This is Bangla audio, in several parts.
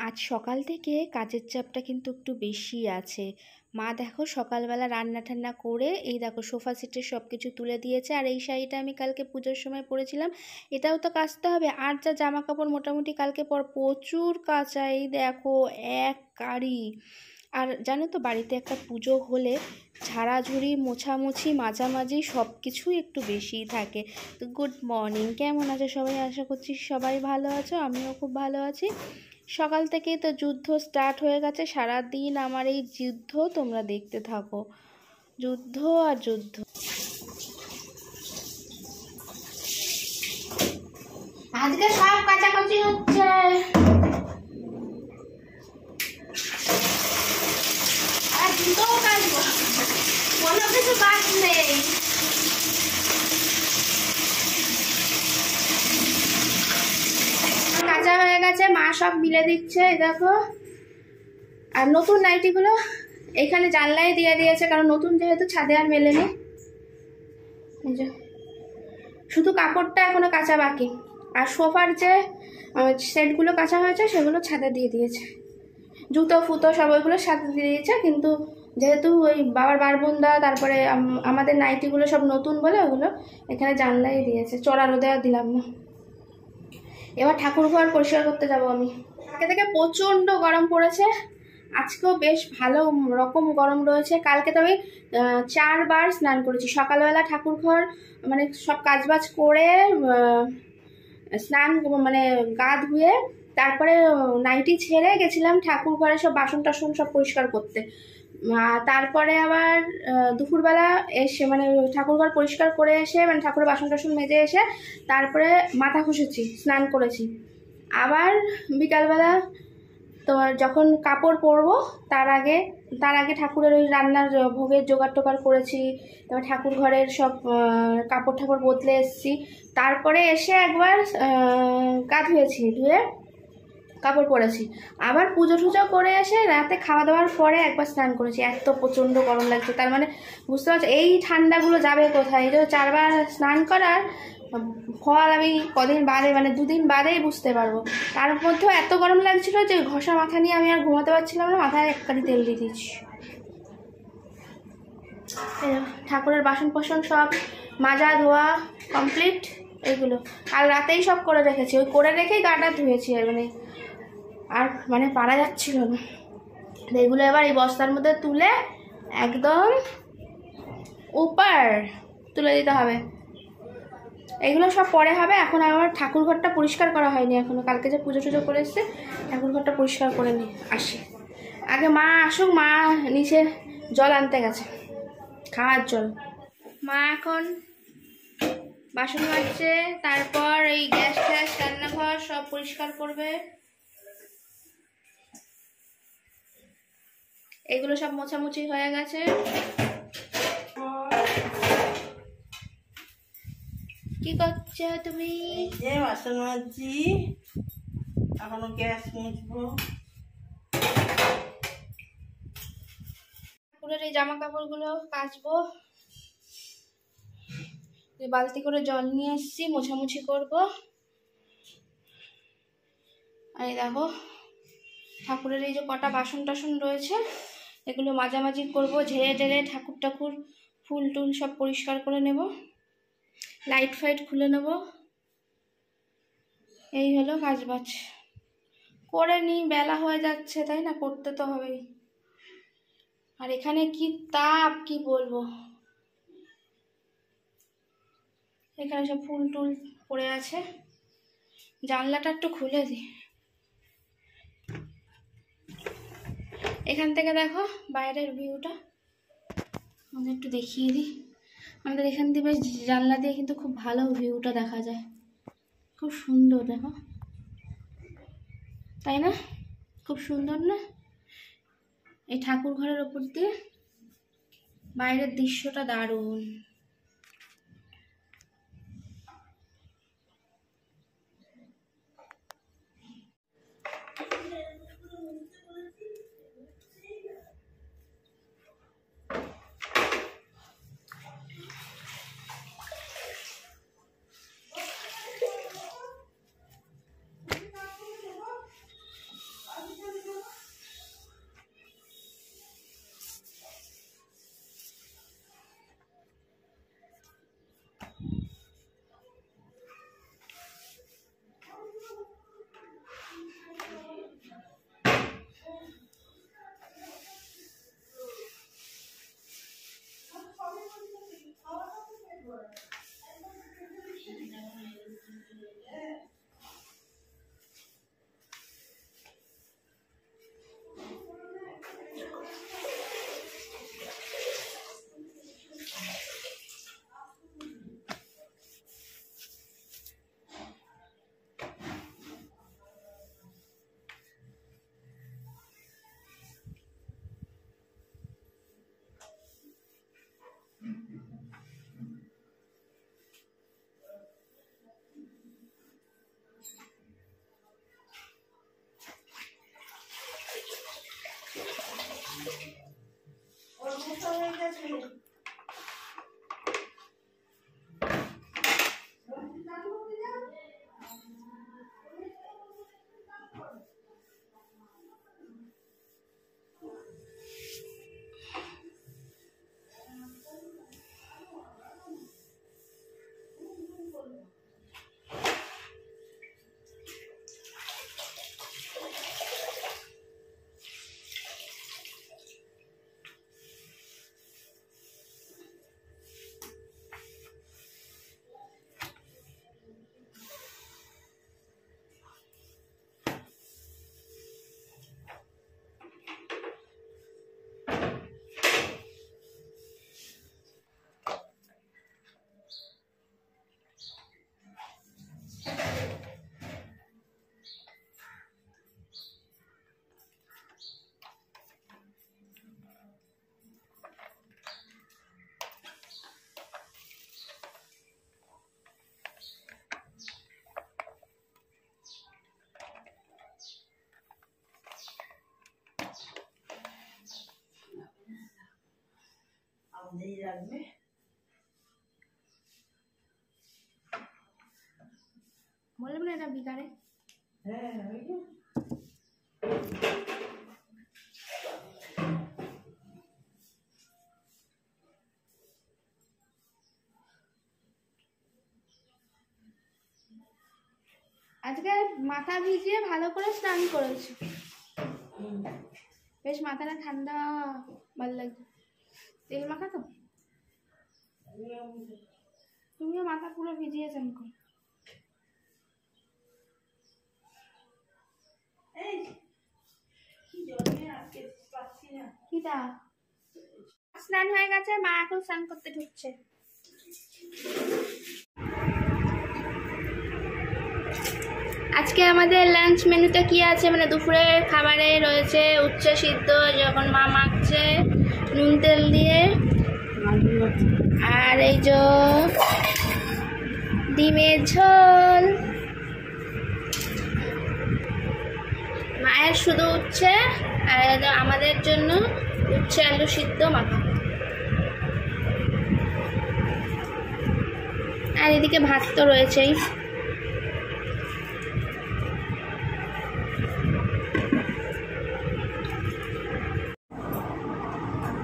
আজ সকাল থেকে কাজের চাপটা কিন্তু একটু বেশি আছে। মা দেখো সকালবেলা রান্না টান্না করে এই দেখো সোফা সেটের সব কিছু তুলে দিয়েছে। আর এই শাড়িটা আমি কালকে পুজোর সময় পরেছিলাম, এটাও তো কাচতে হবে। আর যা জামা কাপড় মোটামুটি কালকে প্রচুর কাচা, এই দেখো এক কারি। আর জানো তো বাড়িতে একটা পুজো হলে ঝাড়াঝুড়ি মোছামুছি মাঝামাঝি সব কিছুই একটু বেশিই থাকে। তো গুড মর্নিং, কেমন আছো সবাই? আশা করছি সবাই ভালো আছো, আমিও খুব ভালো আছি। সকাল থেকেই তো যুদ্ধ স্টার্ট হয়ে গেছে, সারাদিন আমার এই যুদ্ধ তোমরা দেখতে থাকো, যুদ্ধ আর যুদ্ধ। আজকে সব কাচাকাচি হচ্ছে, আর জুতোও কাচবো, কোনো কিছু কাজ নেই। কাঁচা হয়ে গেছে, মা সব মিলে দিচ্ছে দেখো। আর নতুন নাইটিগুলো এখানে জানলায় দিয়ে দিয়েছে, কারণ নতুন যেহেতু ছাদে আর মেলেনি। শুধু কাপড়টা এখনো কাঁচা বাকি। আর সোফার যে সেটগুলো কাঁচা হয়েছে সেগুলো ছাদে দিয়ে দিয়েছে, জুতো ফুতো সব ওইগুলো ছাদে দিয়ে দিয়েছে। কিন্তু যেহেতু ওই বাবার বারবুন্দা তারপরে আমাদের নাইটিগুলো সব নতুন বলে ওগুলো এখানে জানলাই দিয়েছে, চড়া রোদে আর দিলাম না। এবার ঠাকুর ঘর পরিষ্কার করতে যাব আমি। আজকে থেকে প্রচণ্ড গরম পড়েছে, আজকেও বেশ ভালো রকম গরম রয়েছে। কালকে তো আমি 4 বার স্নান করেছি। সকালবেলা ঠাকুর ঘর মানে সব কাজবাজ করে স্নান মানে গা ধুয়ে তারপরে নাইটি ছেড়ে গেছিলাম ঠাকুর ঘরে সব বাসন টাসন সব পরিষ্কার করতে। তারপরে আবার দুপুরবেলা এসে মানে ঠাকুরঘর পরিষ্কার করে এসে মানে ঠাকুরের বাসন টাসন মেজে এসে তারপরে মাথা ঘষেছি, স্নান করেছি। আবার বিকালবেলা তোমার যখন কাপড় পরবো তার আগে ঠাকুরের ওই রান্নার ভোগের জোগাড় টোগাড় করেছি। তারপর ঠাকুর ঘরের সব কাপড় ঠাকুর বদলে এসেছি। তারপরে এসে একবার গা ধুয়েছি, ধুয়ে কাপড় পরেছি। আবার পুজো টুজো করে এসে রাতে খাওয়া দাওয়ার পরে একবার স্নান করেছি। এত প্রচণ্ড গরম লাগছে, তার মানে বুঝতে পারছো এই ঠান্ডাগুলো যাবে কোথায়। এই যে 4 বার স্নান করার ফল আমি কদিন বাদে মানে 2 দিন বাদেই বুঝতে পারবো। তার মধ্যেও এত গরম লাগছিল যে ঘষা মাথা নিয়ে আমি আর ঘুমাতে পারছিলাম না, মাথায় এক কারি তেল দিয়ে দিয়েছি। ঠাকুরের বাসন কোসন সব মাজা ধোয়া কমপ্লিট। এইগুলো কাল রাতেই সব করে রেখেছি, ওই করে রেখেই গাটা ধুয়েছি। আর মানে পারা যাচ্ছিল না। এগুলো এবার এই বস্তার মধ্যে তুলে একদম উপর তুলে দিতে হবে। এগুলো সব পরে হবে। এখন আমার ঠাকুর ঘরটা পরিষ্কার করা হয়নি এখনো, কালকে যে পুজো টুজো করে এসছে ঠাকুর ঘরটা পরিষ্কার করে নিই আসি। আগে মা আসুক, মা নিচে জল আনতে গেছে, খাওয়ার জল। মা এখন বাসন মাজছে, তারপর এই গ্যাস ট্যাস রান্নাঘর সব পরিষ্কার করবে। এগুলো সব মোছামুছি হয়ে গেছে। কি করছো তুমি? যে বাসন মাজছি, এখনো গ্যাস মুছবো। ঠাকুরের এই জামা কাপড়গুলো কাচবো। বালতি করে জল নিয়ে এসেছি, মোছামুছি করবো। আর এই দেখো ঠাকুরের এই যে কটা বাসন টাসন রয়েছে এগুলো মাঝামাঝি করবো, ঝেড়ে টেড়ে ঠাকুর ফুল টুল সব পরিষ্কার করে নেব, লাইট ফাইট খুলে নেব। এই হলো কাজবাজ করে নিই, বেলা হয়ে যাচ্ছে তাই না, করতে তো হবেই। আর এখানে কি তাপ কি বলবো, এখানে সব ফুল টুল পড়ে আছে। জানলাটা একটু খুলে দিই, এখান থেকে দেখো বাইরের ভিউটা আমি একটু দেখিয়ে দিই। আমাদের এখান থেকে জানলা দিয়ে কিন্তু খুব ভালো ভিউটা দেখা যায়, খুব সুন্দর দেখো, তাই না? খুব সুন্দর না? এই ঠাকুর ঘরের ওপর দিয়ে বাইরের দৃশ্যটা দারুণ। গেছে। আমাদেরই রাখবে। বললাম না এটা বিকারে। হ্যাঁ ওই যে। আজকে মাথা ভিজিয়ে ভালো করে স্নান করেছি, বেশ মাথাটা ঠান্ডা ভালো লাগছে। তেল মাখা তো, তুমিও মাথা পুরো ভিজিয়ে স্নান করো। কিটা স্নান হয়ে গেছে, মা এখন স্নান করতে ঢুকছে। আজকে আমাদের লাঞ্চ মেনুতে কি আছে, মানে দুপুরের খাবারে রয়েছে উচ্ছে সিদ্ধ, যখন মা মাখছে নুন তেল দিয়ে, আর এই যে ডিমের ঝোল। মায়ের শুধু উচ্ছে, আর আমাদের জন্য উচ্ছে আলু সিদ্ধ মাখা। আর এদিকে ভাত তো রয়েছেই।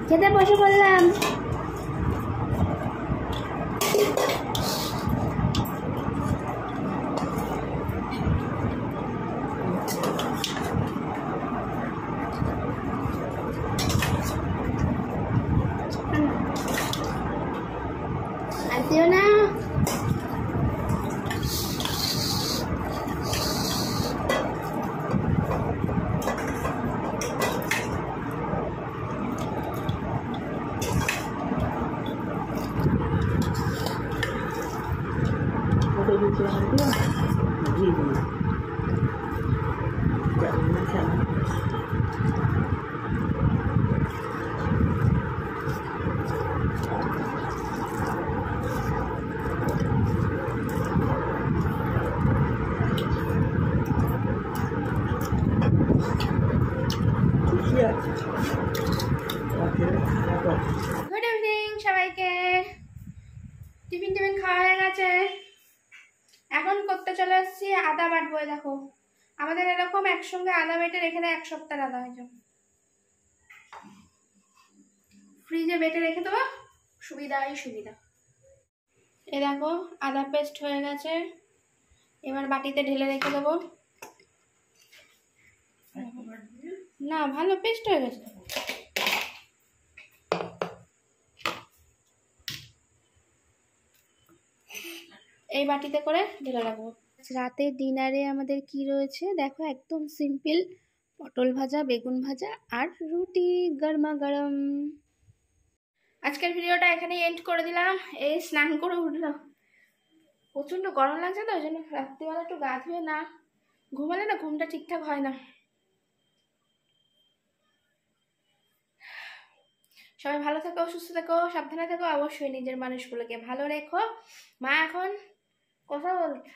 খেতে বসে পড়লাম। আর দিও না। গুড ইভিনিং সবাইকে। টিফিন খাওয়া হয়ে গেছে, এখন করতে চলে এসেছি আদা বাটবো। দেখো আমাদের এরকম একসঙ্গে আদা বেটে রেখে দেয়, 1 সপ্তাহ আদা হয়ে যাবে, ফ্রিজে বেটে রেখে দেবো, সুবিধাই সুবিধা। এ দেখো আদা পেস্ট হয়ে গেছে, এবার বাটিতে ঢেলে রেখে দেবো। না ভালো পেস্ট হয়ে গেছে। এই বাটিতে করে ঢেলে রাখবো। রাতে ডিনারে আমাদের কি রয়েছে দেখো, একদম সিম্পল পটল ভাজা, বেগুন ভাজা আর রুটি গরমা গরম। আজকের ভিডিওটা এখানেই এন্ড করে দিলাম। এই স্নান করে উঠলাম, প্রচণ্ড গরম লাগছে তো, ওই জন্য রাত্রিবেলা একটু গা ধুয়ে না ঘুমালে না ঘুমটা ঠিকঠাক হয় না। সবাই ভালো থেকো, সুস্থ থেকো, সাবধানে থেকো, অবশ্যই নিজের মানুষগুলোকে ভালো রেখো। মা এখন কথা বলছে,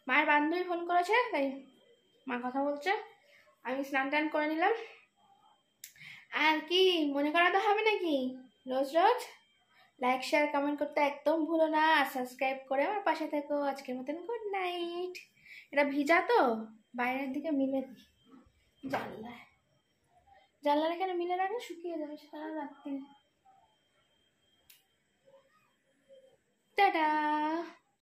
মায়ের বান্ধবী ফোন করেছে, তাই মা কথা বলছে। আমি স্নান টান করে নিলাম, আর কি মনে করাতে হবে নাকি রোজ রোজ? লাইক শেয়ার কমেন্ট করতে একদম ভুলো না, আর সাবস্ক্রাইব করে আমার পাশে থেকো। আজকের মতন গুড নাইট। এটা ভিজা তো, বাইরের দিকে মিলে দিই জানলায়, জানলার এখানে মিলে রাখলে শুকিয়ে যাবে সারা রাত্রি। টাটা।